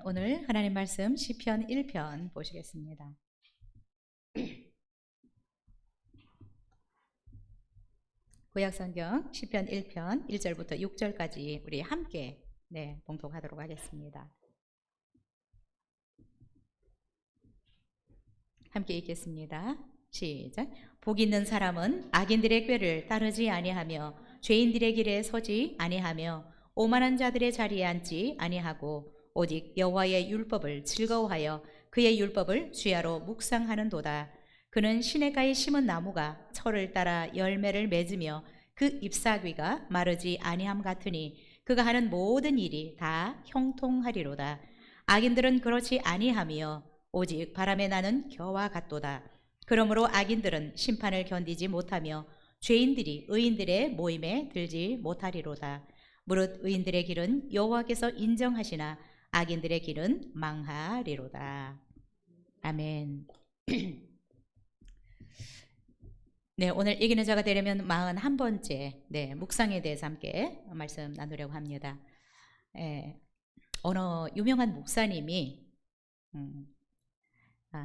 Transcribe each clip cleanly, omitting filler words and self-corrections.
오늘 하나님 말씀 시편 1편 보시겠습니다. 구약성경 시편 1편 1절부터 6절까지 우리 함께 봉독하도록 하겠습니다. 함께 읽겠습니다. 시작. 복 있는 사람은 악인들의 꾀를 따르지 아니하며 죄인들의 길에 서지 아니하며 오만한 자들의 자리에 앉지 아니하고 오직 여호와의 율법을 즐거워하여 그의 율법을 주야로 묵상하는도다. 그는 시냇가에 심은 나무가 철을 따라 열매를 맺으며 그 잎사귀가 마르지 아니함 같으니 그가 하는 모든 일이 다 형통하리로다. 악인들은 그렇지 아니하며 오직 바람에 나는 겨와 같도다. 그러므로 악인들은 심판을 견디지 못하며 죄인들이 의인들의 모임에 들지 못하리로다. 무릇 의인들의 길은 여호와께서 인정하시나 악인들의 길은 망하리로다. 아멘. 오늘 이기는 자가 되려면 41번째 묵상에 대해서 함께 말씀 나누려고 합니다. 어느 유명한 목사님이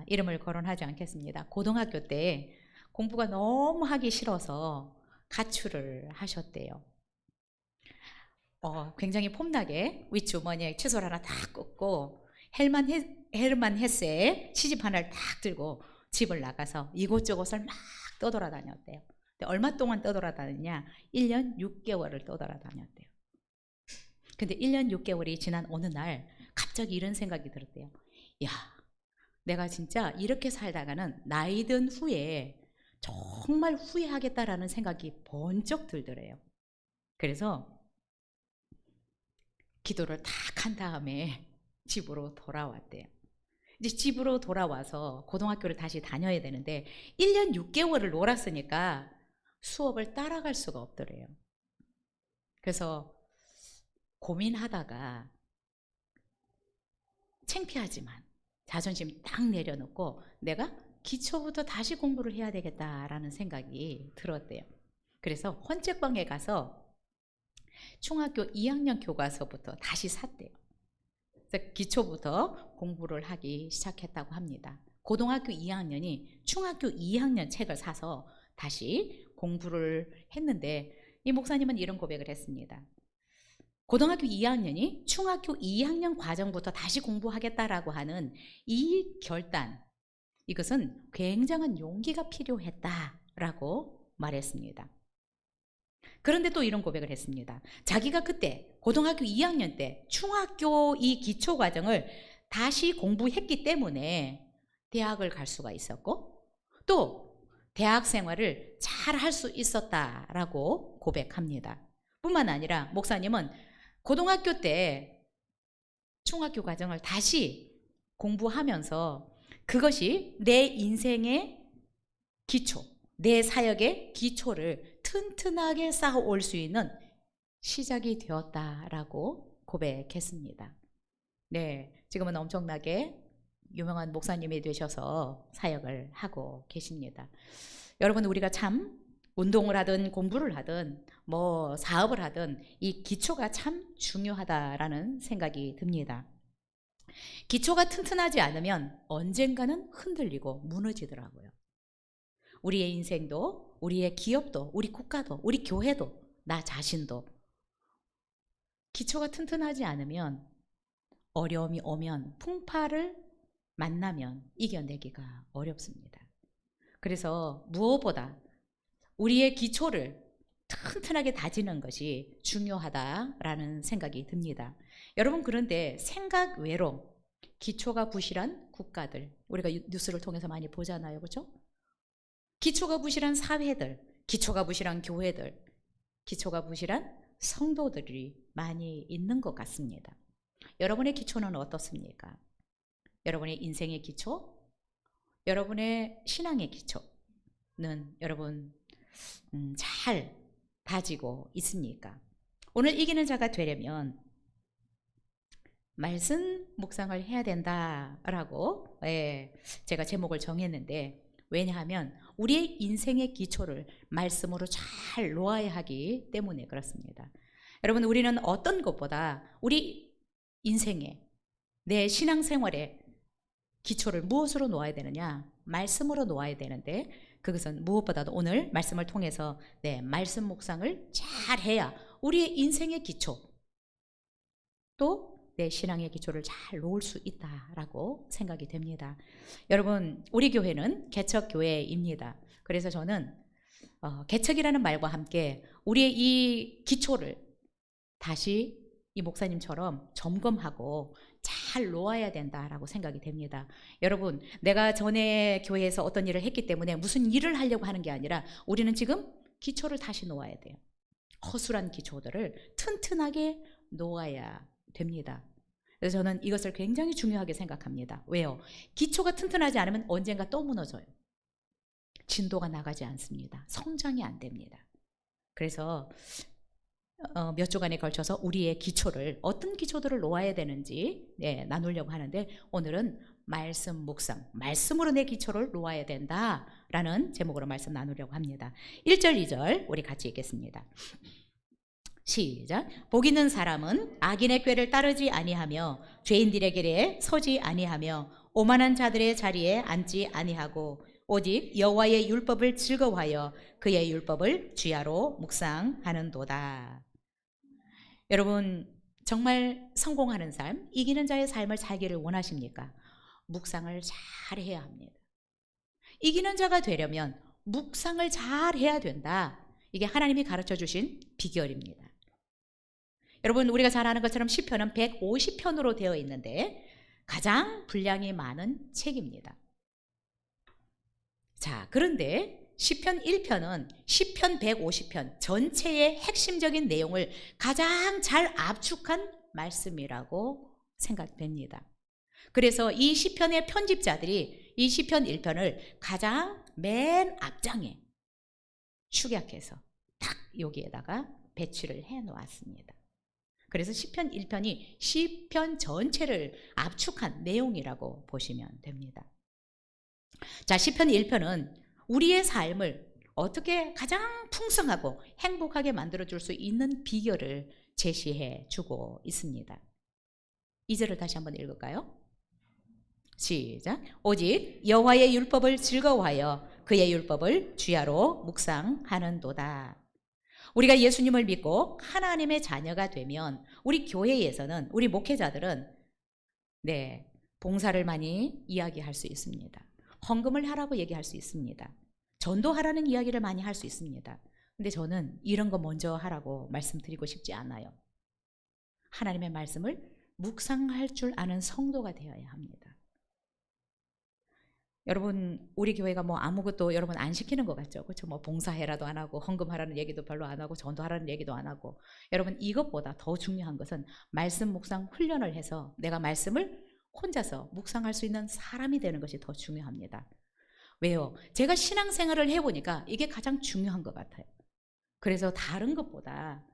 이름을 거론하지 않겠습니다. 고등학교 때 공부가 너무 하기 싫어서 가출을 하셨대요. 굉장히 폼나게 윗주머니에 칫솔 하나 딱 꽂고 헤르만 헤세의 시집 하나를 딱 들고 집을 나가서 이곳저곳을 막 떠돌아다녔대요. 근데 얼마 동안 떠돌아다녔냐? 1년 6개월을 떠돌아다녔대요. 근데 1년 6개월이 지난 어느 날 갑자기 이런 생각이 들었대요. 야, 내가 진짜 이렇게 살다가는 나이 든 후에 정말 후회하겠다라는 생각이 번쩍 들더래요. 그래서 기도를 딱 한 다음에 집으로 돌아왔대요. 이제 집으로 돌아와서 고등학교를 다시 다녀야 되는데 1년 6개월을 놀았으니까 수업을 따라갈 수가 없더래요. 그래서 고민하다가 창피하지만 자존심 딱 내려놓고 내가 기초부터 다시 공부를 해야 되겠다라는 생각이 들었대요. 그래서 헌책방에 가서 중학교 2학년 교과서부터 다시 샀대요. 그래서 기초부터 공부를 하기 시작했다고 합니다. 고등학교 2학년이 중학교 2학년 책을 사서 다시 공부를 했는데 이 목사님은 이런 고백을 했습니다. 고등학교 2학년이 중학교 2학년 과정부터 다시 공부하겠다라고 하는 이 결단, 이것은 굉장한 용기가 필요했다라고 말했습니다. 그런데 또 이런 고백을 했습니다. 자기가 그때 고등학교 2학년 때 중학교 이 기초 과정을 다시 공부했기 때문에 대학을 갈 수가 있었고 또 대학 생활을 잘 할 수 있었다라고 고백합니다. 뿐만 아니라 목사님은 고등학교 때 중학교 과정을 다시 공부하면서 그것이 내 인생의 기초, 내 사역의 기초를 튼튼하게 쌓아올 수 있는 시작이 되었다라고 고백했습니다. 지금은 엄청나게 유명한 목사님이 되셔서 사역을 하고 계십니다. 여러분, 우리가 참 운동을 하든 공부를 하든 사업을 하든 이 기초가 참 중요하다라는 생각이 듭니다. 기초가 튼튼하지 않으면 언젠가는 흔들리고 무너지더라고요. 우리의 인생도, 우리의 기업도, 우리 국가도, 우리 교회도, 나 자신도 기초가 튼튼하지 않으면 어려움이 오면 풍파를 만나면 이겨내기가 어렵습니다. 그래서 무엇보다 우리의 기초를 튼튼하게 다지는 것이 중요하다라는 생각이 듭니다. 여러분, 그런데 생각 외로 기초가 부실한 국가들, 우리가 뉴스를 통해서 많이 보잖아요, 그렇죠? 기초가 부실한 사회들, 기초가 부실한 교회들, 기초가 부실한 성도들이 많이 있는 것 같습니다. 여러분의 기초는 어떻습니까? 여러분의 인생의 기초, 여러분의 신앙의 기초는 여러분 잘 다지고 있습니까? 오늘 이기는 자가 되려면 말씀 묵상을 해야 된다라고 제가 제목을 정했는데, 왜냐하면 우리의 인생의 기초를 말씀으로 잘 놓아야 하기 때문에 그렇습니다. 여러분, 우리는 어떤 것보다 우리 인생에 내 신앙생활에 기초를 무엇으로 놓아야 되느냐? 말씀으로 놓아야 되는데 그것은 무엇보다도 오늘 말씀을 통해서 말씀 묵상을 잘 해야 우리의 인생의 기초 또 내 신앙의 기초를 잘 놓을 수 있다라고 생각이 됩니다. 여러분, 우리 교회는 개척교회입니다. 그래서 저는 개척이라는 말과 함께 우리의 이 기초를 다시 이 목사님처럼 점검하고 잘 놓아야 된다라고 생각이 됩니다. 여러분, 내가 전에 교회에서 어떤 일을 했기 때문에 무슨 일을 하려고 하는 게 아니라 우리는 지금 기초를 다시 놓아야 돼요. 허술한 기초들을 튼튼하게 놓아야 됩니다. 그래서 저는 이것을 굉장히 중요하게 생각합니다. 왜요? 기초가 튼튼하지 않으면 언젠가 또 무너져요. 진도가 나가지 않습니다. 성장이 안 됩니다. 그래서 몇 주간에 걸쳐서 우리의 기초를 어떤 기초들을 놓아야 되는지 나누려고 하는데 오늘은 말씀 묵상, 말씀으로 내 기초를 놓아야 된다라는 제목으로 말씀 나누려고 합니다. 1절 2절 우리 같이 읽겠습니다. 시작. 복 있는 사람은 악인의 꾀를 따르지 아니하며 죄인들의 길에 서지 아니하며 오만한 자들의 자리에 앉지 아니하고 오직 여호와의 율법을 즐거워하여 그의 율법을 주야로 묵상하는도다. 여러분, 정말 성공하는 삶, 이기는 자의 삶을 살기를 원하십니까? 묵상을 잘 해야 합니다. 이기는 자가 되려면 묵상을 잘 해야 된다. 이게 하나님이 가르쳐 주신 비결입니다. 여러분, 우리가 잘 아는 것처럼 시편은 150편으로 되어 있는데 가장 분량이 많은 책입니다. 자, 그런데 시편 1편은 시편 150편 전체의 핵심적인 내용을 가장 잘 압축한 말씀이라고 생각됩니다. 그래서 이 시편의 편집자들이 이 시편 1편을 가장 맨 앞장에 축약해서 딱 여기에다가 배치를 해 놓았습니다. 그래서 시편 1편이 시편 전체를 압축한 내용이라고 보시면 됩니다. 자, 시편 1편은 우리의 삶을 어떻게 가장 풍성하고 행복하게 만들어줄 수 있는 비결을 제시해 주고 있습니다. 2절을 다시 한번 읽을까요? 시작. 오직 여호와의 율법을 즐거워하여 그의 율법을 주야로 묵상하는도다. 우리가 예수님을 믿고 하나님의 자녀가 되면 우리 교회에서는 우리 목회자들은 봉사를 많이 이야기할 수 있습니다. 헌금을 하라고 얘기할 수 있습니다. 전도하라는 이야기를 많이 할 수 있습니다. 근데 저는 이런 거 먼저 하라고 말씀드리고 싶지 않아요. 하나님의 말씀을 묵상할 줄 아는 성도가 되어야 합니다. 여러분, 우리 교회가 뭐 아무것도 여러분 안 시키는 것 같죠? 그렇죠? 뭐 봉사해라도 안 하고 헌금하라는 얘기도 별로 안 하고 전도하라는 얘기도 안 하고. 여러분, 이것보다 더 중요한 것은 말씀 묵상 훈련을 해서 내가 말씀을 혼자서 묵상할 수 있는 사람이 되는 것이 더 중요합니다. 왜요? 제가 신앙생활을 해보니까 이게 가장 중요한 것 같아요. 그래서 다른 것보다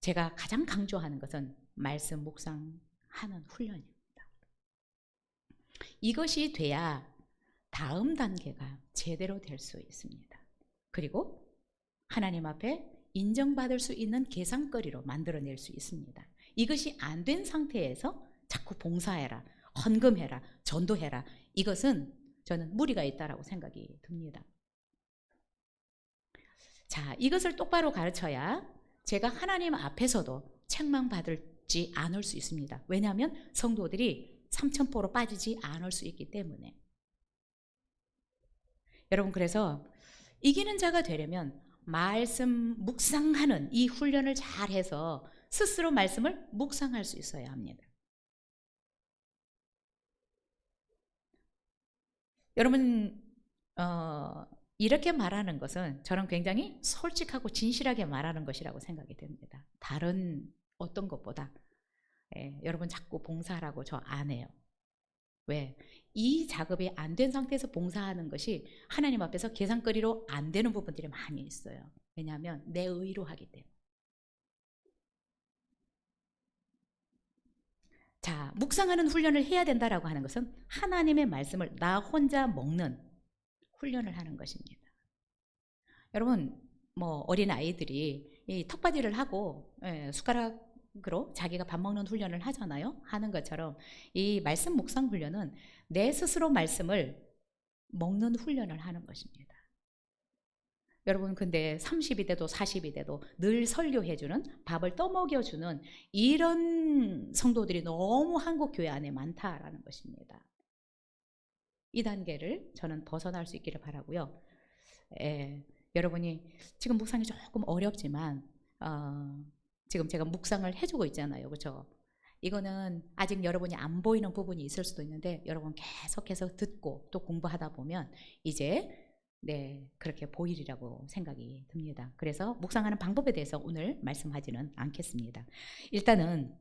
제가 가장 강조하는 것은 말씀 묵상하는 훈련입니다. 이것이 돼야 다음 단계가 제대로 될 수 있습니다. 그리고 하나님 앞에 인정받을 수 있는 계산거리로 만들어낼 수 있습니다. 이것이 안 된 상태에서 자꾸 봉사해라, 헌금해라, 전도해라, 이것은 저는 무리가 있다라고 생각이 듭니다. 자, 이것을 똑바로 가르쳐야 제가 하나님 앞에서도 책망받지 않을 수 있습니다. 왜냐하면 성도들이 삼천포로 빠지지 않을 수 있기 때문에. 여러분, 그래서 이기는 자가 되려면 말씀 묵상하는 이 훈련을 잘 해서 스스로 말씀을 묵상할 수 있어야 합니다. 여러분, 이렇게 말하는 것은 저는 굉장히 솔직하고 진실하게 말하는 것이라고 생각이 됩니다. 다른 어떤 것보다. 여러분, 자꾸 봉사하라고 저 안 해요. 왜? 이 작업이 안 된 상태에서 봉사하는 것이 하나님 앞에서 계산거리로 안 되는 부분들이 많이 있어요. 왜냐하면 내 의로 하기 때문에. 자, 묵상하는 훈련을 해야 된다라고 하는 것은 하나님의 말씀을 나 혼자 먹는 훈련을 하는 것입니다. 여러분, 뭐 어린 아이들이 이 턱받이를 하고 숟가락 자기가 밥 먹는 훈련을 하잖아요. 하는 것처럼 이 말씀 묵상 훈련은 내 스스로 말씀을 먹는 훈련을 하는 것입니다. 여러분, 근데 30이 돼도 40이 돼도 늘 설교해주는, 밥을 떠먹여주는 이런 성도들이 너무 한국 교회 안에 많다라는 것입니다. 이 단계를 저는 벗어날 수 있기를 바라고요. 여러분이 지금 묵상이 조금 어렵지만 지금 제가 묵상을 해주고 있잖아요. 그렇죠? 이거는 아직 여러분이 안 보이는 부분이 있을 수도 있는데 여러분 계속해서 듣고 또 공부하다 보면 이제 그렇게 보이리라고 생각이 듭니다. 그래서 묵상하는 방법에 대해서 오늘 말씀하지는 않겠습니다. 일단은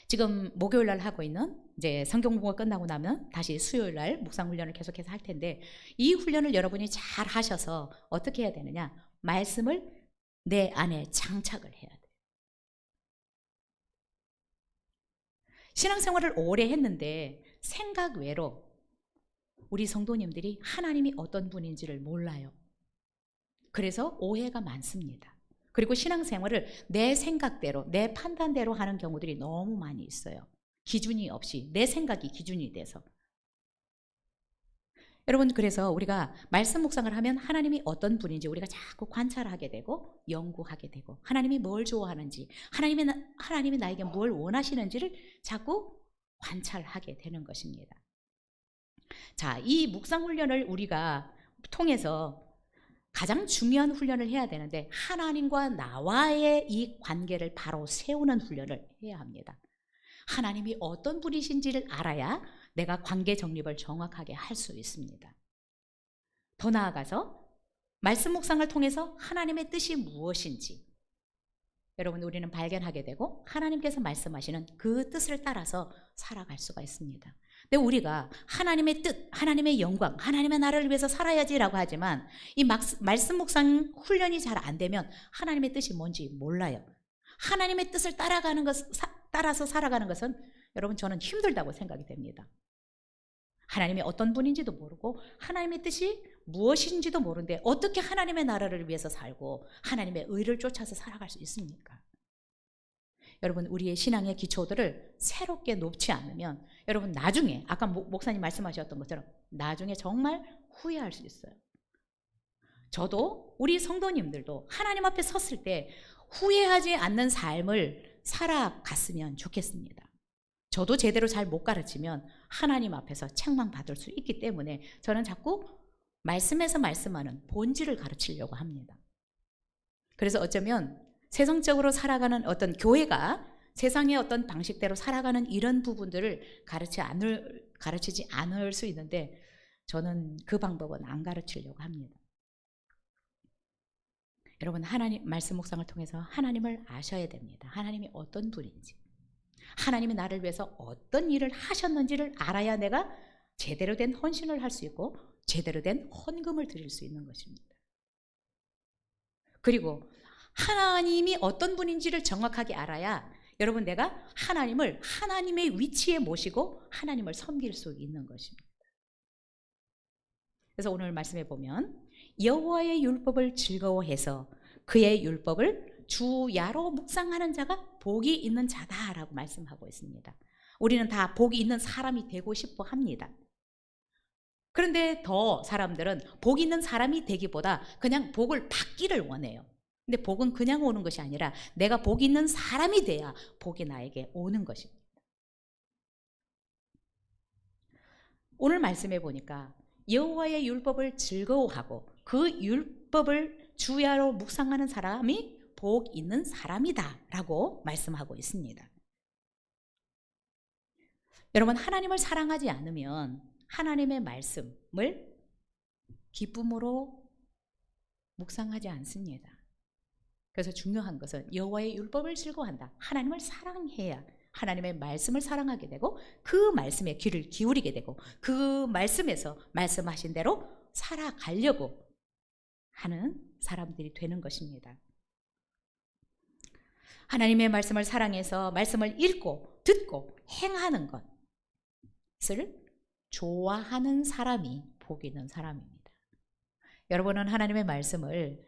지금 목요일 날 하고 있는 이제 성경 공부가 끝나고 나면 다시 수요일 날 묵상 훈련을 계속해서 할 텐데 이 훈련을 여러분이 잘 하셔서 어떻게 해야 되느냐? 말씀을 내 안에 장착을 해야 돼요. 신앙생활을 오래 했는데 생각 외로 우리 성도님들이 하나님이 어떤 분인지를 몰라요. 그래서 오해가 많습니다. 그리고 신앙생활을 내 생각대로, 내 판단대로 하는 경우들이 너무 많이 있어요. 기준이 없이, 내 생각이 기준이 돼서. 여러분, 그래서 우리가 말씀 묵상을 하면 하나님이 어떤 분인지 우리가 자꾸 관찰하게 되고 연구하게 되고 하나님이 뭘 좋아하는지, 하나님이 나에게 뭘 원하시는지를 자꾸 관찰하게 되는 것입니다. 자, 이 묵상 훈련을 우리가 통해서 가장 중요한 훈련을 해야 되는데 하나님과 나와의 이 관계를 바로 세우는 훈련을 해야 합니다. 하나님이 어떤 분이신지를 알아야 내가 관계 정립을 정확하게 할 수 있습니다. 더 나아가서 말씀 묵상을 통해서 하나님의 뜻이 무엇인지 여러분 우리는 발견하게 되고 하나님께서 말씀하시는 그 뜻을 따라서 살아갈 수가 있습니다. 근데 우리가 하나님의 뜻, 하나님의 영광, 하나님의 나라를 위해서 살아야지라고 하지만 이 말씀 묵상 훈련이 잘 안 되면 하나님의 뜻이 뭔지 몰라요. 하나님의 뜻을 따라서 살아가는 것은 여러분 저는 힘들다고 생각이 됩니다. 하나님이 어떤 분인지도 모르고 하나님의 뜻이 무엇인지도 모르는데 어떻게 하나님의 나라를 위해서 살고 하나님의 의를 쫓아서 살아갈 수 있습니까? 여러분 우리의 신앙의 기초들을 새롭게 놓지 않으면 여러분 나중에 아까 목사님 말씀하셨던 것처럼 나중에 정말 후회할 수 있어요. 저도 우리 성도님들도 하나님 앞에 섰을 때 후회하지 않는 삶을 살아갔으면 좋겠습니다. 저도 제대로 잘 못 가르치면 하나님 앞에서 책망받을 수 있기 때문에 저는 자꾸 말씀에서 말씀하는 본질을 가르치려고 합니다. 그래서 어쩌면 세상적으로 살아가는 어떤 교회가 세상의 어떤 방식대로 살아가는 이런 부분들을 가르치지 않을 수 있는데 저는 그 방법은 안 가르치려고 합니다. 여러분 하나님 말씀 묵상을 통해서 하나님을 아셔야 됩니다. 하나님이 어떤 분인지 하나님이 나를 위해서 어떤 일을 하셨는지를 알아야 내가 제대로 된 헌신을 할 수 있고 제대로 된 헌금을 드릴 수 있는 것입니다. 그리고 하나님이 어떤 분인지를 정확하게 알아야 여러분 내가 하나님을 하나님의 위치에 모시고 하나님을 섬길 수 있는 것입니다. 그래서 오늘 말씀해 보면 여호와의 율법을 즐거워해서 그의 율법을 주야로 묵상하는 자가 복이 있는 자다라고 말씀하고 있습니다. 우리는 다 복이 있는 사람이 되고 싶어 합니다. 그런데 더 사람들은 복 있는 사람이 되기보다 그냥 복을 받기를 원해요. 근데 복은 그냥 오는 것이 아니라 내가 복 있는 사람이 돼야 복이 나에게 오는 것입니다. 오늘 말씀해 보니까 여호와의 율법을 즐거워하고 그 율법을 주야로 묵상하는 사람이 복 있는 사람이다 라고 말씀하고 있습니다. 여러분 하나님을 사랑하지 않으면 하나님의 말씀을 기쁨으로 묵상하지 않습니다. 그래서 중요한 것은 여호와의 율법을 즐거워한다. 하나님을 사랑해야 하나님의 말씀을 사랑하게 되고 그 말씀에 귀를 기울이게 되고 그 말씀에서 말씀하신 대로 살아가려고 하는 사람들이 되는 것입니다. 하나님의 말씀을 사랑해서 말씀을 읽고 듣고 행하는 것을 좋아하는 사람이 복 있는 사람입니다. 여러분은 하나님의 말씀을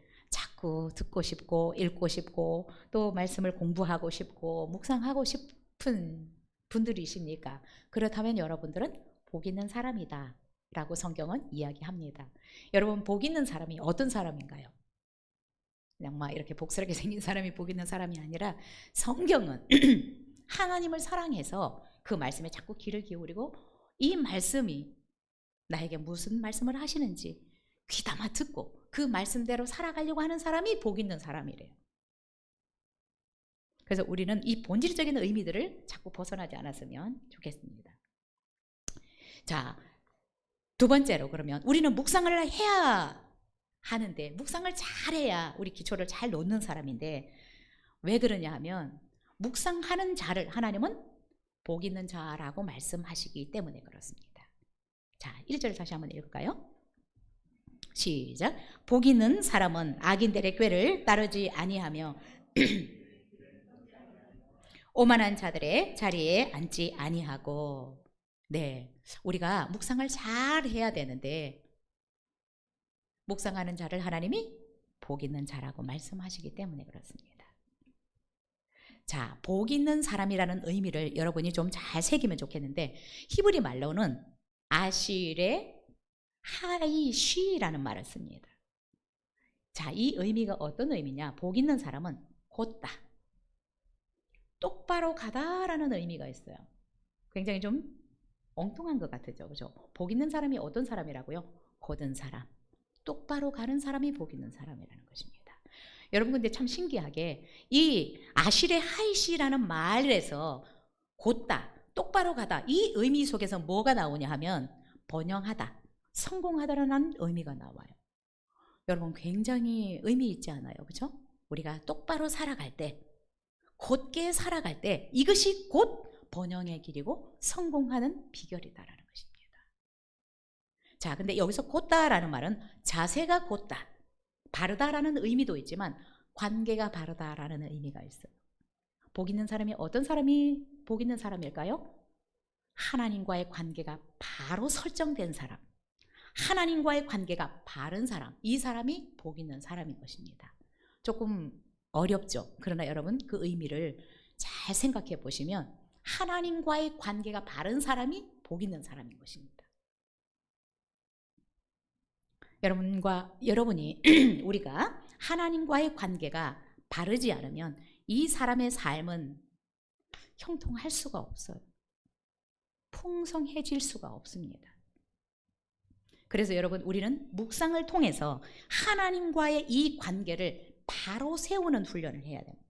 자꾸 듣고 싶고 읽고 싶고 또 말씀을 공부하고 싶고 묵상하고 싶은 분들이십니까? 그렇다면 여러분들은 복 있는 사람이다 라고 성경은 이야기합니다. 여러분, 복 있는 사람이 어떤 사람인가요? 그냥 막 이렇게 복스럽게 생긴 사람이 복 있는 사람이 아니라 성경은 하나님을 사랑해서 그 말씀에 자꾸 귀를 기울이고 이 말씀이 나에게 무슨 말씀을 하시는지 귀담아 듣고 그 말씀대로 살아가려고 하는 사람이 복 있는 사람이래요. 그래서 우리는 이 본질적인 의미들을 자꾸 벗어나지 않았으면 좋겠습니다. 자, 두 번째로 그러면 우리는 묵상을 해야 하는데 묵상을 잘해야 우리 기초를 잘 놓는 사람인데 왜 그러냐 하면 묵상하는 자를 하나님은 복 있는 자라고 말씀하시기 때문에 그렇습니다. 자, 1절 다시 한번 읽을까요? 시작. 복 있는 사람은 악인들의 꾀를 따르지 아니하며 오만한 자들의 자리에 앉지 아니하고. 네, 우리가 묵상을 잘 해야 되는데 묵상하는 자를 하나님이 복 있는 자라고 말씀하시기 때문에 그렇습니다. 자, 복 있는 사람이라는 의미를 여러분이 좀 잘 새기면 좋겠는데 히브리 말로는 아실의 하이쉬라는 말을 씁니다. 자, 이 의미가 어떤 의미냐? 복 있는 사람은 곧다, 똑바로 가다라는 의미가 있어요. 굉장히 좀 엉뚱한 것 같죠, 그죠? 복 있는 사람이 어떤 사람이라고요? 곧은 사람, 똑바로 가는 사람이 복 있는 사람이라는 것입니다. 여러분, 근데 참 신기하게 이 아실의 하이시라는 말에서 곧다, 똑바로 가다, 이 의미 속에서 뭐가 나오냐 하면 번영하다, 성공하다라는 의미가 나와요. 여러분, 굉장히 의미 있지 않아요, 그죠? 우리가 똑바로 살아갈 때, 곧게 살아갈 때 이것이 곧 번영의 길이고 성공하는 비결이다라는 것입니다. 자, 근데 여기서 곧다라는 말은 자세가 곧다, 바르다라는 의미도 있지만 관계가 바르다라는 의미가 있어요. 복 있는 사람이 어떤 사람이 복 있는 사람일까요? 하나님과의 관계가 바로 설정된 사람, 하나님과의 관계가 바른 사람, 이 사람이 복 있는 사람인 것입니다. 조금 어렵죠? 그러나 여러분, 그 의미를 잘 생각해 보시면 하나님과의 관계가 바른 사람이 복 있는 사람인 것입니다. 여러분이 우리가 하나님과의 관계가 바르지 않으면 이 사람의 삶은 형통할 수가 없어요. 풍성해질 수가 없습니다. 그래서 여러분, 우리는 묵상을 통해서 하나님과의 이 관계를 바로 세우는 훈련을 해야 됩니다.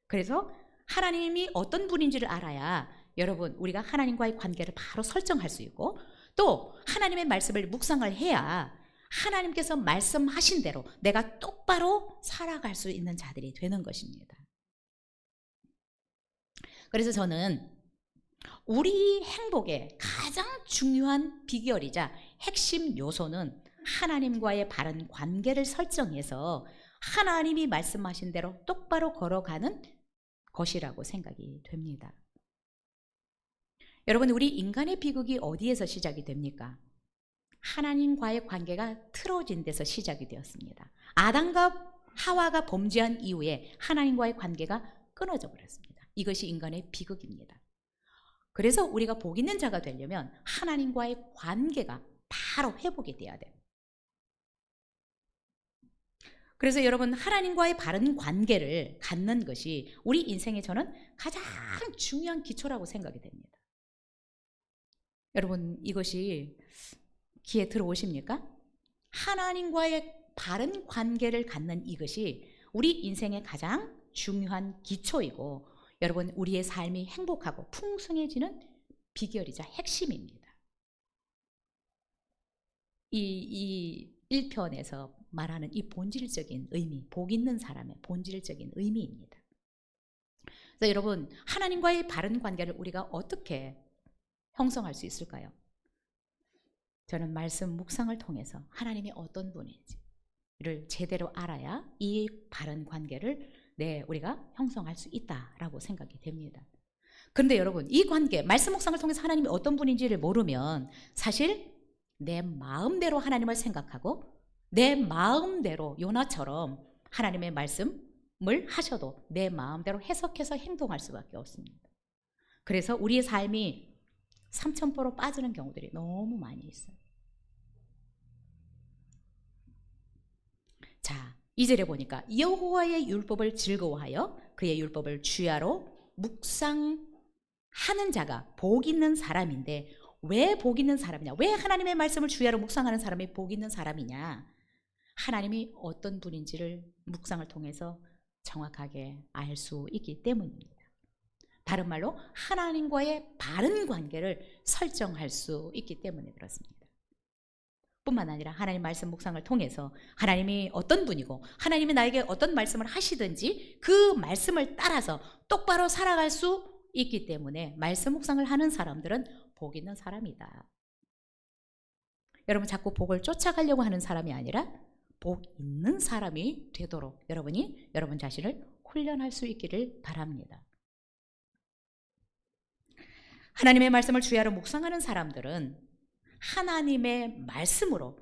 그래서 하나님이 어떤 분인지를 알아야 여러분, 우리가 하나님과의 관계를 바로 설정할 수 있고 또 하나님의 말씀을 묵상을 해야 하나님께서 말씀하신 대로 내가 똑바로 살아갈 수 있는 자들이 되는 것입니다. 그래서 저는 우리 행복의 가장 중요한 비결이자 핵심 요소는 하나님과의 바른 관계를 설정해서 하나님이 말씀하신 대로 똑바로 걸어가는 것이라고 생각이 됩니다. 여러분, 우리 인간의 비극이 어디에서 시작이 됩니까? 하나님과의 관계가 틀어진 데서 시작이 되었습니다. 아담과 하와가 범죄한 이후에 하나님과의 관계가 끊어져 버렸습니다. 이것이 인간의 비극입니다. 그래서 우리가 복 있는 자가 되려면 하나님과의 관계가 바로 회복이 돼야 돼요. 그래서 여러분, 하나님과의 바른 관계를 갖는 것이 우리 인생에 저는 가장 중요한 기초라고 생각이 됩니다. 여러분, 이것이 귀에 들어오십니까? 하나님과의 바른 관계를 갖는 이것이 우리 인생의 가장 중요한 기초이고 여러분, 우리의 삶이 행복하고 풍성해지는 비결이자 핵심입니다. 이 1편에서 말하는 이 본질적인 의미, 복 있는 사람의 본질적인 의미입니다. 그래서 여러분, 하나님과의 바른 관계를 우리가 어떻게 형성할 수 있을까요? 저는 말씀 묵상을 통해서 하나님이 어떤 분인지를 제대로 알아야 이 바른 관계를 우리가 형성할 수 있다라고 생각이 됩니다. 그런데 여러분, 이 관계, 말씀 묵상을 통해서 하나님이 어떤 분인지를 모르면 사실 내 마음대로 하나님을 생각하고 내 마음대로 요나처럼 하나님의 말씀을 하셔도 내 마음대로 해석해서 행동할 수밖에 없습니다. 그래서 우리의 삶이 삼천포로 빠지는 경우들이 너무 많이 있어요. 자, 2절에 보니까 여호와의 율법을 즐거워하여 그의 율법을 주야로 묵상하는 자가 복 있는 사람인데, 왜 복 있는 사람이냐? 왜 하나님의 말씀을 주야로 묵상하는 사람이 복 있는 사람이냐? 하나님이 어떤 분인지를 묵상을 통해서 정확하게 알 수 있기 때문입니다. 다른 말로 하나님과의 바른 관계를 설정할 수 있기 때문에 그렇습니다. 뿐만 아니라 하나님 말씀 묵상을 통해서 하나님이 어떤 분이고 하나님이 나에게 어떤 말씀을 하시든지 그 말씀을 따라서 똑바로 살아갈 수 있기 때문에 말씀 묵상을 하는 사람들은 복 있는 사람이다. 여러분, 자꾸 복을 쫓아가려고 하는 사람이 아니라 복 있는 사람이 되도록 여러분이 여러분 자신을 훈련할 수 있기를 바랍니다. 하나님의 말씀을 주야로 묵상하는 사람들은 하나님의 말씀으로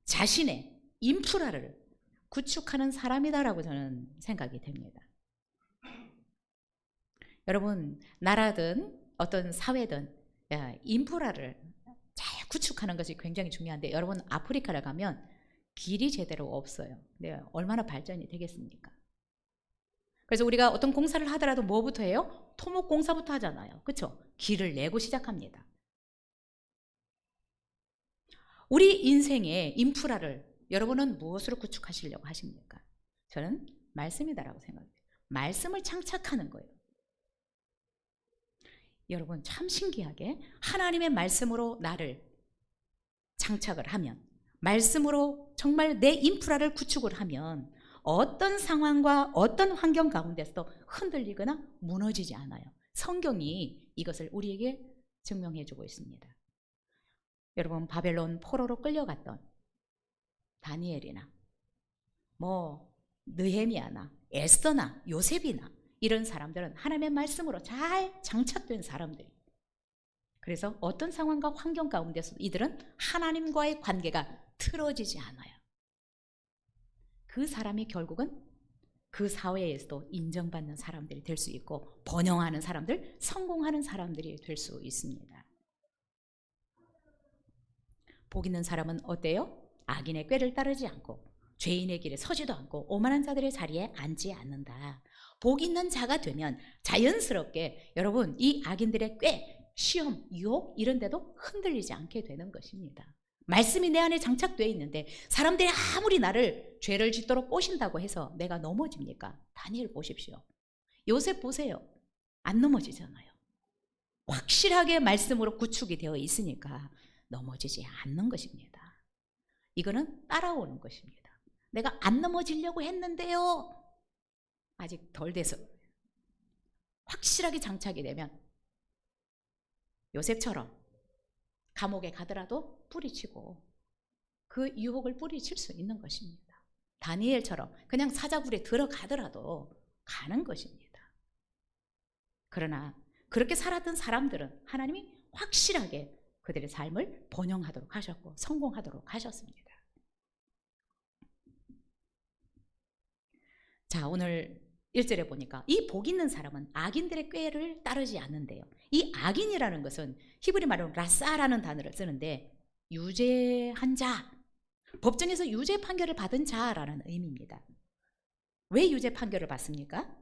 자신의 인프라를 구축하는 사람이다라고 저는 생각이 됩니다. 여러분, 나라든 어떤 사회든 인프라를 잘 구축하는 것이 굉장히 중요한데, 여러분 아프리카를 가면 길이 제대로 없어요. 네, 얼마나 발전이 되겠습니까? 그래서 우리가 어떤 공사를 하더라도 뭐부터 해요? 토목공사부터 하잖아요. 그렇죠? 길을 내고 시작합니다. 우리 인생의 인프라를 여러분은 무엇으로 구축하시려고 하십니까? 저는 말씀이다라고 생각해요. 말씀을 장착하는 거예요. 여러분, 참 신기하게 하나님의 말씀으로 나를 장착을 하면, 말씀으로 정말 내 인프라를 구축을 하면 어떤 상황과 어떤 환경 가운데서도 흔들리거나 무너지지 않아요. 성경이 이것을 우리에게 증명해 주고 있습니다. 여러분, 바벨론 포로로 끌려갔던 다니엘이나 느헤미야나 에스더나 요셉이나 이런 사람들은 하나님의 말씀으로 잘 장착된 사람들이, 그래서 어떤 상황과 환경 가운데서 이들은 하나님과의 관계가 틀어지지 않아요. 그 사람이 결국은 그 사회에서도 인정받는 사람들이 될 수 있고, 번영하는 사람들, 성공하는 사람들이 될 수 있습니다. 복 있는 사람은 어때요? 악인의 꾀를 따르지 않고 죄인의 길에 서지도 않고 오만한 자들의 자리에 앉지 않는다. 복 있는 자가 되면 자연스럽게 여러분, 이 악인들의 꾀, 시험, 유혹 이런 데도 흔들리지 않게 되는 것입니다. 말씀이 내 안에 장착되어 있는데 사람들이 아무리 나를 죄를 짓도록 꼬신다고 해서 내가 넘어집니까? 다니엘 보십시오. 요셉 보세요. 안 넘어지잖아요. 확실하게 말씀으로 구축이 되어 있으니까 넘어지지 않는 것입니다. 이거는 따라오는 것입니다. 내가 안 넘어지려고 했는데요, 아직 덜 돼서. 확실하게 장착이 되면 요셉처럼 감옥에 가더라도 뿌리치고 그 유혹을 뿌리칠 수 있는 것입니다. 다니엘처럼 그냥 사자굴에 들어가더라도 가는 것입니다. 그러나 그렇게 살았던 사람들은 하나님이 확실하게 그들의 삶을 번영하도록 하셨고 성공하도록 하셨습니다. 자, 오늘 1절에 보니까 이 복 있는 사람은 악인들의 꾀를 따르지 않는데요. 이 악인이라는 것은 히브리 말로 라사라는 단어를 쓰는데 유죄한 자, 법정에서 유죄 판결을 받은 자라는 의미입니다. 왜 유죄 판결을 받습니까?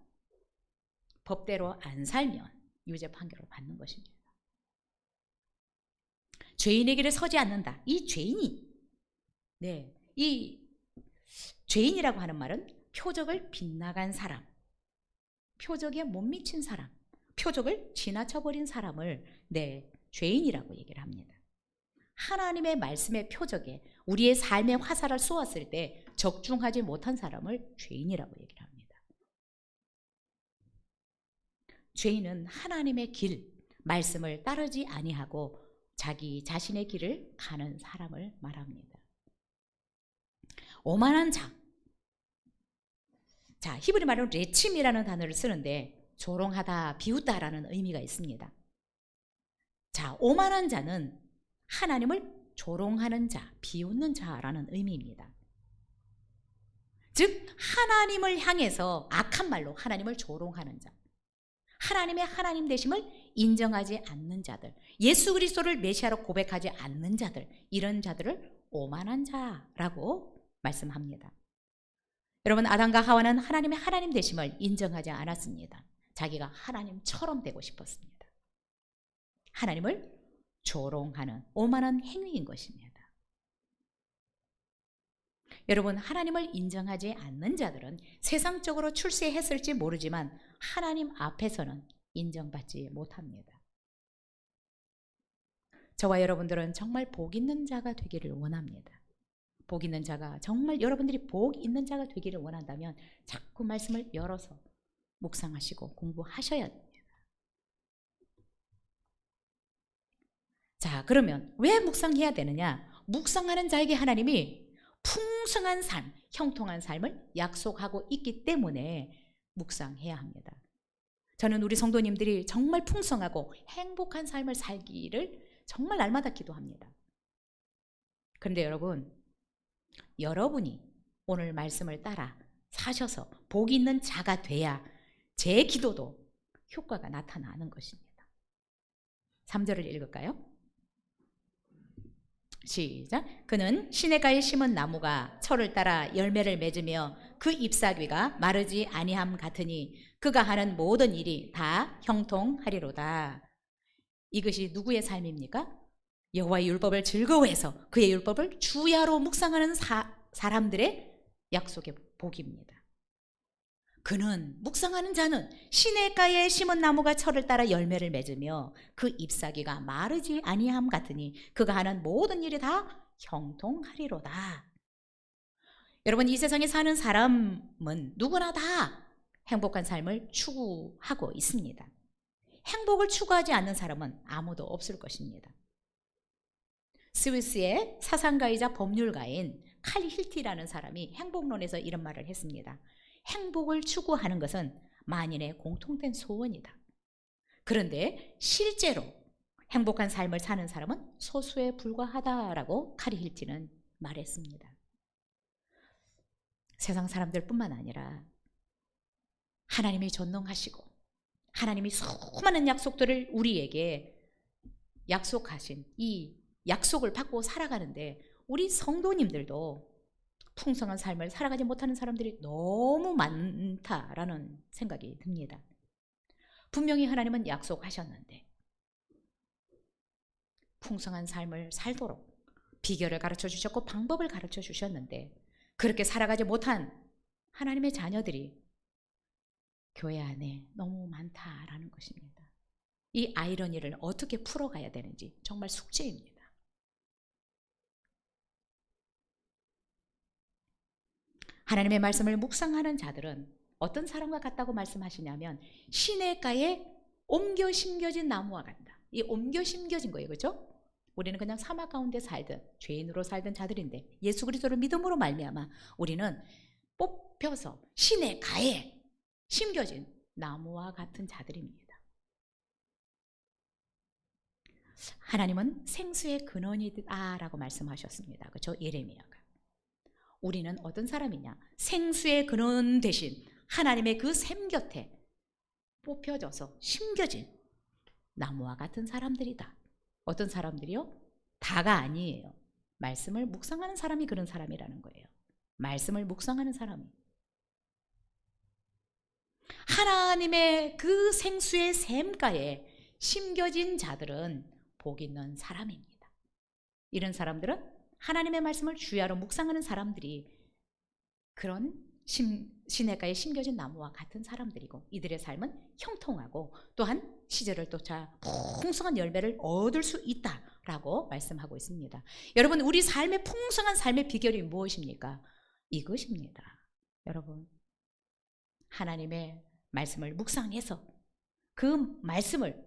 법대로 안 살면 유죄 판결을 받는 것입니다. 죄인의 길에 서지 않는다. 이 죄인이라고 하는 말은 표적을 빗나간 사람, 표적에 못 미친 사람, 표적을 지나쳐버린 사람을 죄인이라고 얘기를 합니다. 하나님의 말씀의 표적에 우리의 삶의 화살을 쏘았을 때 적중하지 못한 사람을 죄인이라고 얘기를 합니다. 죄인은 하나님의 길, 말씀을 따르지 아니하고 자기 자신의 길을 가는 사람을 말합니다. 오만한 자, 히브리 말로 레침이라는 단어를 쓰는데 조롱하다, 비웃다라는 의미가 있습니다. 자, 오만한 자는 하나님을 조롱하는 자, 비웃는 자라는 의미입니다. 즉 하나님을 향해서 악한 말로 하나님을 조롱하는 자, 하나님의 하나님 되심을 인정하지 않는 자들, 예수 그리스도를 메시아로 고백하지 않는 자들, 이런 자들을 오만한 자라고 말씀합니다. 여러분, 아담과 하와는 하나님의 하나님 되심을 인정하지 않았습니다. 자기가 하나님처럼 되고 싶었습니다. 하나님을 조롱하는 오만한 행위인 것입니다. 여러분, 하나님을 인정하지 않는 자들은 세상적으로 출세했을지 모르지만 하나님 앞에서는 인정받지 못합니다. 저와 여러분들은 정말 복 있는 자가 되기를 원합니다. 복 있는 자가, 정말 여러분들이 복 있는 자가 되기를 원한다면 자꾸 말씀을 열어서 묵상하시고 공부하셔야 됩니다. 자, 그러면 왜 묵상해야 되느냐? 묵상하는 자에게 하나님이 풍성한 삶, 형통한 삶을 약속하고 있기 때문에 묵상해야 합니다. 저는 우리 성도님들이 정말 풍성하고 행복한 삶을 살기를 정말 날마다 기도합니다. 그런데 여러분이 오늘 말씀을 따라 사셔서 복 있는 자가 돼야 제 기도도 효과가 나타나는 것입니다. 3절을 읽을까요? 시작. 그는 시냇가에 심은 나무가 철을 따라 열매를 맺으며 그 잎사귀가 마르지 아니함 같으니 그가 하는 모든 일이 다 형통하리로다. 이것이 누구의 삶입니까? 여호와의 율법을 즐거워해서 그의 율법을 주야로 묵상하는 사람들의 약속의 복입니다. 그는, 묵상하는 자는 시냇가에 심은 나무가 철을 따라 열매를 맺으며 그 잎사귀가 마르지 아니함 같으니 그가 하는 모든 일이 다 형통하리로다. 여러분, 이 세상에 사는 사람은 누구나 다 행복한 삶을 추구하고 있습니다. 행복을 추구하지 않는 사람은 아무도 없을 것입니다. 스위스의 사상가이자 법률가인 칼 힐티라는 사람이 행복론에서 이런 말을 했습니다. 행복을 추구하는 것은 만인의 공통된 소원이다. 그런데 실제로 행복한 삶을 사는 사람은 소수에 불과하다라고 칼 힐티는 말했습니다. 세상 사람들뿐만 아니라 하나님이 전능하시고 하나님이 수많은 약속들을 우리에게 약속하신 이 약속을 받고 살아가는데 우리 성도님들도 풍성한 삶을 살아가지 못하는 사람들이 너무 많다라는 생각이 듭니다. 분명히 하나님은 약속하셨는데 풍성한 삶을 살도록 비결을 가르쳐 주셨고 방법을 가르쳐 주셨는데 그렇게 살아가지 못한 하나님의 자녀들이 교회 안에 너무 많다라는 것입니다. 이 아이러니를 어떻게 풀어가야 되는지 정말 숙제입니다. 하나님의 말씀을 묵상하는 자들은 어떤 사람과 같다고 말씀하시냐면 시냇가에 옮겨 심겨진 나무와 같다. 이 옮겨 심겨진 거예요, 그렇죠? 우리는 그냥 사막 가운데 살던 죄인으로 살던 자들인데 예수 그리스도를 믿음으로 말미암아 우리는 뽑혀서 시냇가에 심겨진 나무와 같은 자들입니다. 하나님은 생수의 근원이다라고 말씀하셨습니다. 그렇죠? 예레미야가. 우리는 어떤 사람이냐? 생수의 근원 대신 하나님의 그 샘 곁에 뽑혀져서 심겨진 나무와 같은 사람들이다. 어떤 사람들이요? 다가 아니에요. 말씀을 묵상하는 사람이 그런 사람이라는 거예요. 말씀을 묵상하는 사람이. 하나님의 그 생수의 샘가에 심겨진 자들은 복 있는 사람입니다. 이런 사람들은 하나님의 말씀을 주야로 묵상하는 사람들이 그런 시냇가에 심겨진 나무와 같은 사람들이고 이들의 삶은 형통하고 또한 시절을 쫓아 풍성한 열매를 얻을 수 있다라고 말씀하고 있습니다. 여러분, 우리 삶의 풍성한 삶의 비결이 무엇입니까? 이것입니다. 여러분, 하나님의 말씀을 묵상해서 그 말씀을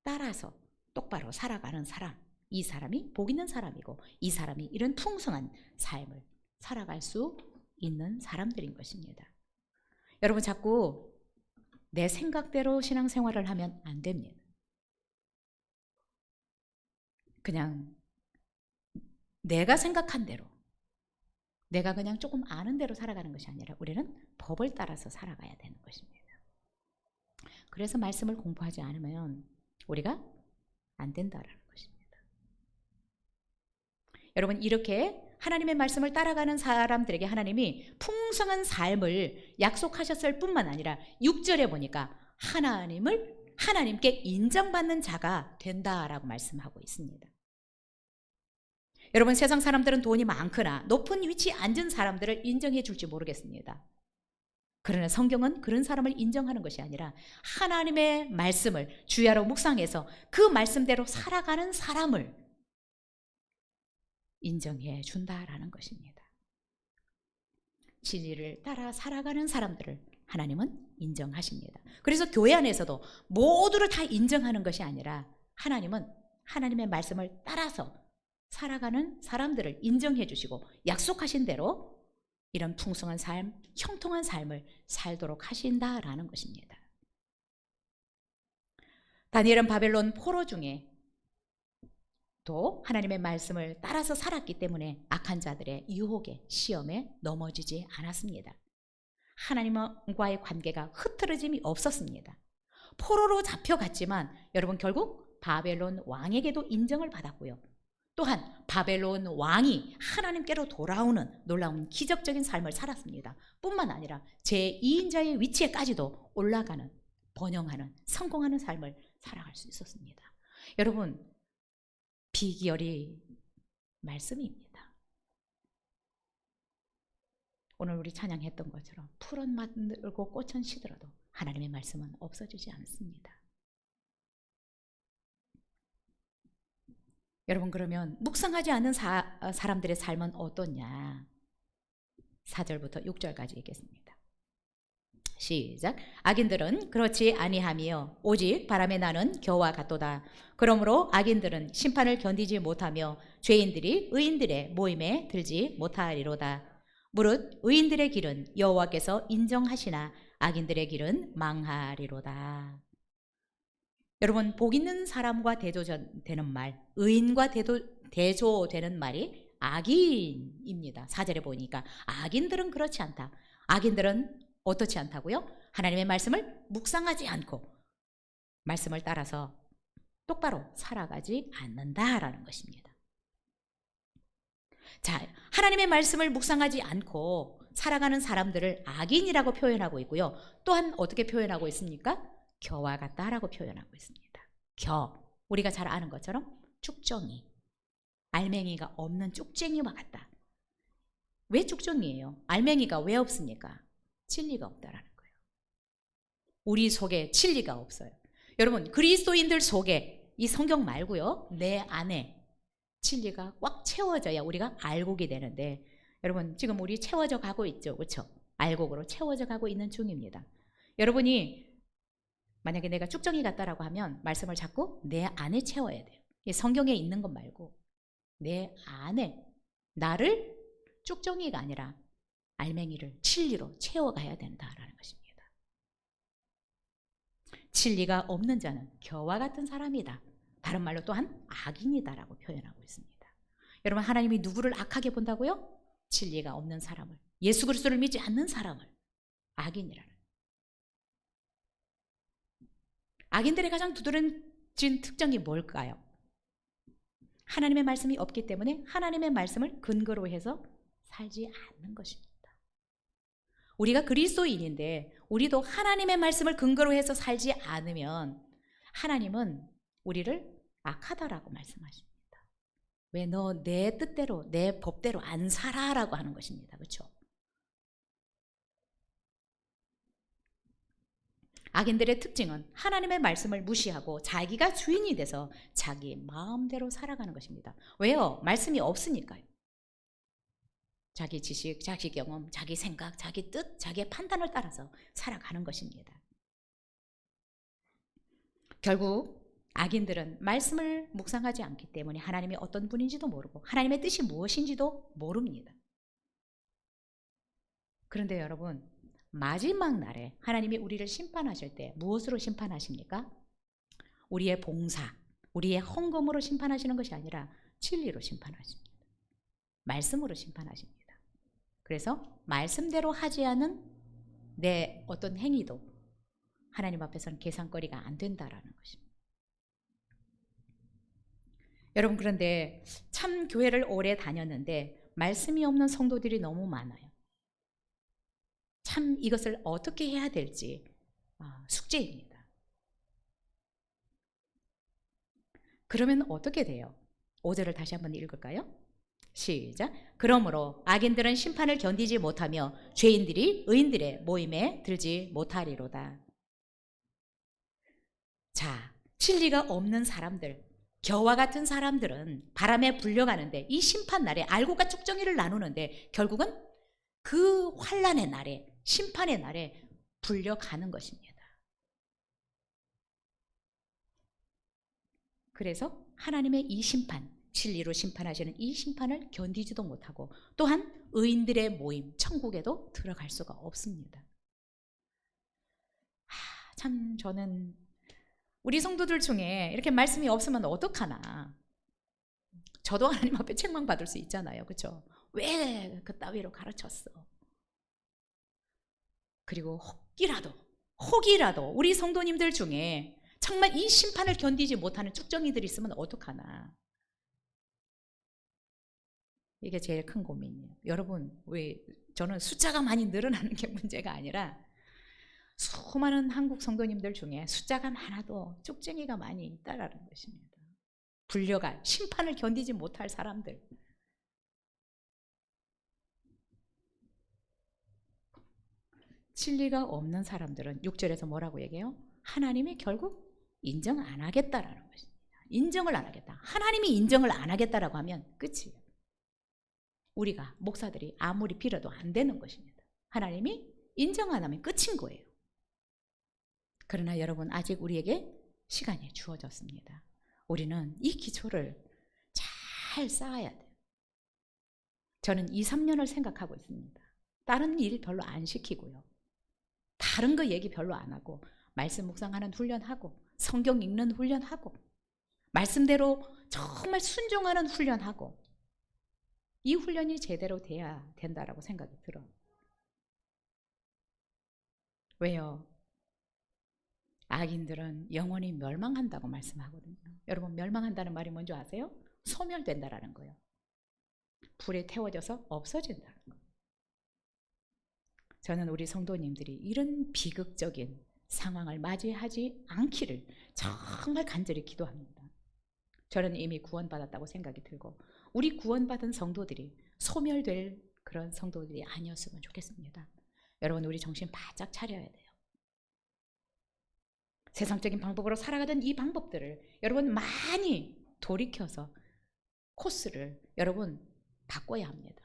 따라서 똑바로 살아가는 사람, 이 사람이 복 있는 사람이고 이 사람이 이런 풍성한 삶을 살아갈 수 있는 사람들인 것입니다. 여러분, 자꾸 내 생각대로 신앙생활을 하면 안 됩니다. 그냥 내가 생각한 대로 내가 그냥 조금 아는 대로 살아가는 것이 아니라 우리는 법을 따라서 살아가야 되는 것입니다. 그래서 말씀을 공부하지 않으면 우리가 안 된다라는 것입니다. 여러분, 이렇게 하나님의 말씀을 따라가는 사람들에게 하나님이 풍성한 삶을 약속하셨을 뿐만 아니라 6절에 보니까 하나님께 인정받는 자가 된다라고 말씀하고 있습니다. 여러분, 세상 사람들은 돈이 많거나 높은 위치에 앉은 사람들을 인정해 줄지 모르겠습니다. 그러나 성경은 그런 사람을 인정하는 것이 아니라 하나님의 말씀을 주야로 묵상해서 그 말씀대로 살아가는 사람을 인정해 준다라는 것입니다. 진리를 따라 살아가는 사람들을 하나님은 인정하십니다. 그래서 교회 안에서도 모두를 다 인정하는 것이 아니라 하나님은 하나님의 말씀을 따라서 살아가는 사람들을 인정해 주시고 약속하신 대로 이런 풍성한 삶, 형통한 삶을 살도록 하신다라는 것입니다. 다니엘은 바벨론 포로 중에 또 하나님의 말씀을 따라서 살았기 때문에 악한 자들의 유혹에 시험에 넘어지지 않았습니다. 하나님과의 관계가 흐트러짐이 없었습니다. 포로로 잡혀갔지만 여러분, 결국 바벨론 왕에게도 인정을 받았고요. 또한 바벨론 왕이 하나님께로 돌아오는 놀라운 기적적인 삶을 살았습니다. 뿐만 아니라 제2인자의 위치에까지도 올라가는, 번영하는, 성공하는 삶을 살아갈 수 있었습니다. 여러분, 비결이 말씀입니다. 오늘 우리 찬양했던 것처럼 푸른 만들고 꽃은 시들어도 하나님의 말씀은 없어지지 않습니다. 여러분, 그러면 묵상하지 않는 사람들의 삶은 어떠냐? 4절부터 6절까지 읽겠습니다. 시작. 악인들은 그렇지 아니하며 오직 바람에 나는 겨와 같도다. 그러므로 악인들은 심판을 견디지 못하며 죄인들이 의인들의 모임에 들지 못하리로다. 무릇 의인들의 길은 여호와께서 인정하시나 악인들의 길은 망하리로다. 여러분, 복 있는 사람과 대조되는 말, 의인과 대조되는 말이 악인입니다. 4절에 보니까 악인들은 그렇지 않다. 악인들은 어떻지 않다고요? 하나님의 말씀을 묵상하지 않고 말씀을 따라서 똑바로 살아가지 않는다라는 것입니다. 자, 하나님의 말씀을 묵상하지 않고 살아가는 사람들을 악인이라고 표현하고 있고요. 또한 어떻게 표현하고 있습니까? 겨와 같다라고 표현하고 있습니다. 겨, 우리가 잘 아는 것처럼 쭉정이, 알맹이가 없는 쭉쟁이와 같다. 왜 쭉정이에요? 알맹이가 왜 없습니까? 진리가 없다라는 거예요. 우리 속에 진리가 없어요. 여러분, 그리스도인들 속에 이 성경 말고요, 내 안에 진리가 꽉 채워져야 우리가 알곡이 되는데, 여러분, 지금 우리 채워져 가고 있죠, 그렇죠? 알곡으로 채워져 가고 있는 중입니다. 여러분이 만약에 내가 쭉정이 같다라고 하면 말씀을 자꾸 내 안에 채워야 돼요. 성경에 있는 것 말고 내 안에 나를 쭉정이가 아니라 알맹이를 진리로 채워가야 된다라는 것입니다. 진리가 없는 자는 겨와 같은 사람이다. 다른 말로 또한 악인이다라고 표현하고 있습니다. 여러분, 하나님이 누구를 악하게 본다고요? 진리가 없는 사람을, 예수 그리스도를 믿지 않는 사람을 악인이라는. 악인들의 가장 두드러진 특징이 뭘까요? 하나님의 말씀이 없기 때문에 하나님의 말씀을 근거로 해서 살지 않는 것입니다. 우리가 그리스도인인데 우리도 하나님의 말씀을 근거로 해서 살지 않으면 하나님은 우리를 악하다라고 말씀하십니다. 왜 너 내 뜻대로 내 법대로 안 살아라고 하는 것입니다. 그렇죠? 악인들의 특징은 하나님의 말씀을 무시하고 자기가 주인이 돼서 자기 마음대로 살아가는 것입니다. 왜요? 말씀이 없으니까요. 자기 지식, 자기 경험, 자기 생각, 자기 뜻, 자기의 판단을 따라서 살아가는 것입니다. 결국 악인들은 말씀을 묵상하지 않기 때문에 하나님이 어떤 분인지도 모르고 하나님의 뜻이 무엇인지도 모릅니다. 그런데 여러분, 마지막 날에 하나님이 우리를 심판하실 때 무엇으로 심판하십니까? 우리의 봉사, 우리의 헌금으로 심판하시는 것이 아니라 진리로 심판하십니다. 말씀으로 심판하십니다. 그래서 말씀대로 하지 않은 내 어떤 행위도 하나님 앞에서는 계산거리가 안 된다라는 것입니다. 여러분, 그런데 참 교회를 오래 다녔는데 말씀이 없는 성도들이 너무 많아요. 참 이것을 어떻게 해야 될지 숙제입니다. 그러면 어떻게 돼요? 5절을 다시 한번 읽을까요? 시작. 그러므로 악인들은 심판을 견디지 못하며 죄인들이 의인들의 모임에 들지 못하리로다. 자, 진리가 없는 사람들, 겨와 같은 사람들은 바람에 불려가는데 이 심판날에 알고가 쭉정이를 나누는데 결국은 그 환난의 날에, 심판의 날에 불려가는 것입니다. 그래서 하나님의 이 심판, 진리로 심판하시는 이 심판을 견디지도 못하고 또한 의인들의 모임, 천국에도 들어갈 수가 없습니다. 참 저는 우리 성도들 중에 이렇게 말씀이 없으면 어떡하나. 저도 하나님 앞에 책망받을 수 있잖아요. 그렇죠? 왜 그따위로 가르쳤어? 그리고 혹이라도 우리 성도님들 중에 정말 이 심판을 견디지 못하는 쭉정이들이 있으면 어떡하나. 이게 제일 큰 고민이에요. 여러분, 왜 저는 숫자가 많이 늘어나는 게 문제가 아니라 수많은 한국 성도님들 중에 숫자가 많아도 쭉정이가 많이 있다라는 것입니다. 불려갈 심판을 견디지 못할 사람들. 진리가 없는 사람들은 6절에서 뭐라고 얘기해요? 하나님이 결국 인정 안 하겠다라는 것입니다. 인정을 안 하겠다. 하나님이 인정을 안 하겠다라고 하면 끝이에요. 우리가 목사들이 아무리 빌어도 안 되는 것입니다. 하나님이 인정 안 하면 끝인 거예요. 그러나 여러분, 아직 우리에게 시간이 주어졌습니다. 우리는 이 기초를 잘 쌓아야 돼요. 저는 2, 3년을 생각하고 있습니다. 다른 일 별로 안 시키고요. 다른 거 얘기 별로 안 하고 말씀 묵상하는 훈련하고 성경 읽는 훈련하고 말씀대로 정말 순종하는 훈련하고 이 훈련이 제대로 돼야 된다라고 생각이 들어요. 왜요? 악인들은 영원히 멸망한다고 말씀하거든요. 여러분, 멸망한다는 말이 뭔지 아세요? 소멸된다라는 거예요. 불에 태워져서 없어진다는 거예요. 저는 우리 성도님들이 이런 비극적인 상황을 맞이하지 않기를 정말 간절히 기도합니다. 저는 이미 구원받았다고 생각이 들고 우리 구원받은 성도들이 소멸될 그런 성도들이 아니었으면 좋겠습니다. 여러분, 우리 정신 바짝 차려야 돼요. 세상적인 방법으로 살아가던 이 방법들을 여러분 많이 돌이켜서 코스를 여러분 바꿔야 합니다.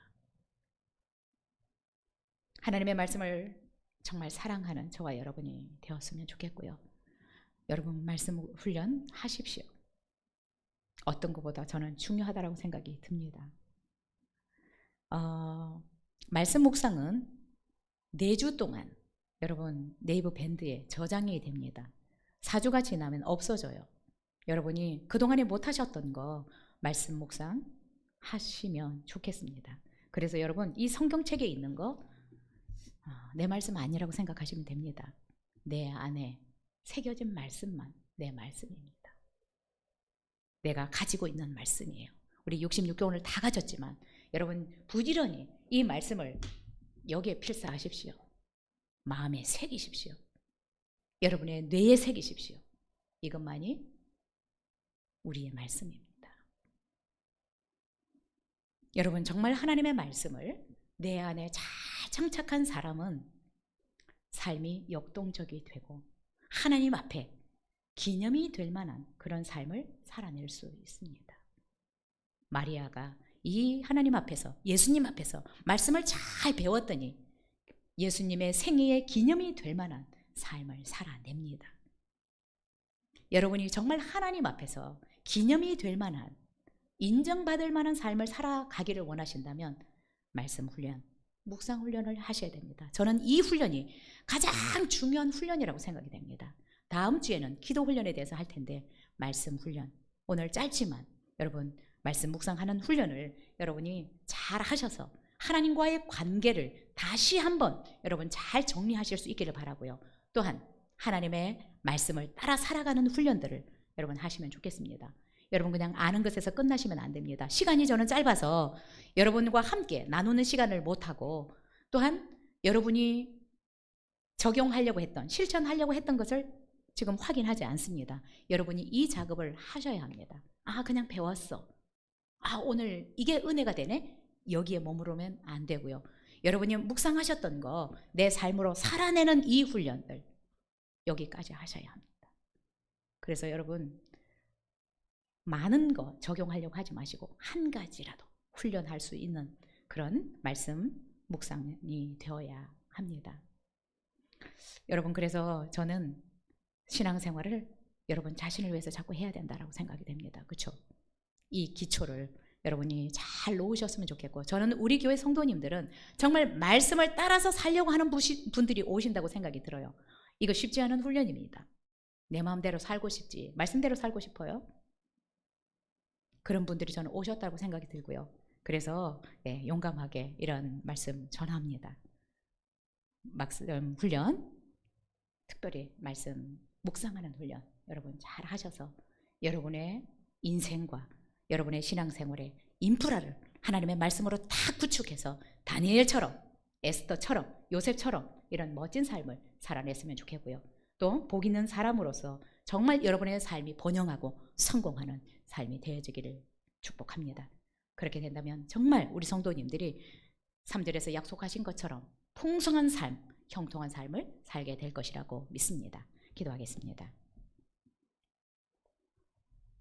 하나님의 말씀을 정말 사랑하는 저와 여러분이 되었으면 좋겠고요. 여러분, 말씀 훈련 하십시오. 어떤 것보다 저는 중요하다고 생각이 듭니다. 말씀 묵상은 4주 동안 여러분 네이버 밴드에 저장이 됩니다. 4주가 지나면 없어져요. 여러분이 그동안에 못하셨던 거 말씀 묵상 하시면 좋겠습니다. 그래서 여러분, 이 성경책에 있는 거 내 말씀 아니라고 생각하시면 됩니다. 내 안에 새겨진 말씀만 내 말씀입니다. 내가 가지고 있는 말씀이에요. 우리 66교훈을 다 가졌지만 여러분 부지런히 이 말씀을 여기에 필사하십시오. 마음에 새기십시오. 여러분의 뇌에 새기십시오. 이것만이 우리의 말씀입니다. 여러분, 정말 하나님의 말씀을 내 안에 잘 장착한 사람은 삶이 역동적이 되고 하나님 앞에 기념이 될 만한 그런 삶을 살아낼 수 있습니다. 마리아가 이 하나님 앞에서, 예수님 앞에서 말씀을 잘 배웠더니 예수님의 생애의 기념이 될 만한 삶을 살아냅니다. 여러분이 정말 하나님 앞에서 기념이 될 만한, 인정받을 만한 삶을 살아가기를 원하신다면 말씀 훈련, 묵상 훈련을 하셔야 됩니다. 저는 이 훈련이 가장 중요한 훈련이라고 생각이 됩니다. 다음 주에는 기도 훈련에 대해서 할 텐데 말씀 훈련, 오늘 짧지만 여러분 말씀 묵상하는 훈련을 여러분이 잘 하셔서 하나님과의 관계를 다시 한번 여러분 잘 정리하실 수 있기를 바라고요. 또한 하나님의 말씀을 따라 살아가는 훈련들을 여러분 하시면 좋겠습니다. 여러분 그냥 아는 것에서 끝나시면 안 됩니다. 시간이 저는 짧아서 여러분과 함께 나누는 시간을 못하고, 또한 여러분이 적용하려고 했던, 실천하려고 했던 것을 지금 확인하지 않습니다. 여러분이 이 작업을 하셔야 합니다. 아, 그냥 배웠어. 아, 오늘 이게 은혜가 되네? 여기에 머무르면 안 되고요. 여러분이 묵상하셨던 거 내 삶으로 살아내는 이 훈련들 여기까지 하셔야 합니다. 그래서 여러분 많은 거 적용하려고 하지 마시고 한 가지라도 훈련할 수 있는 그런 말씀 묵상이 되어야 합니다. 여러분 그래서 저는 신앙생활을 여러분 자신을 위해서 자꾸 해야 된다라고 생각이 됩니다. 그렇죠? 이 기초를 여러분이 잘 놓으셨으면 좋겠고, 저는 우리 교회 성도님들은 정말 말씀을 따라서 살려고 하는 분들이 오신다고 생각이 들어요. 이거 쉽지 않은 훈련입니다. 내 마음대로 살고 싶지, 말씀대로 살고 싶어요? 그런 분들이 저는 오셨다고 생각이 들고요. 그래서 용감하게 이런 말씀 전합니다. 말씀 훈련, 특별히 말씀 묵상하는 훈련 여러분 잘 하셔서 여러분의 인생과 여러분의 신앙생활의 인프라를 하나님의 말씀으로 다 구축해서 다니엘처럼, 에스더처럼, 요셉처럼 이런 멋진 삶을 살아냈으면 좋겠고요. 또 복 있는 사람으로서 정말 여러분의 삶이 번영하고 성공하는 삶이 되어지기를 축복합니다. 그렇게 된다면 정말 우리 성도님들이 3절에서 약속하신 것처럼 풍성한 삶, 형통한 삶을 살게 될 것이라고 믿습니다. 기도하겠습니다.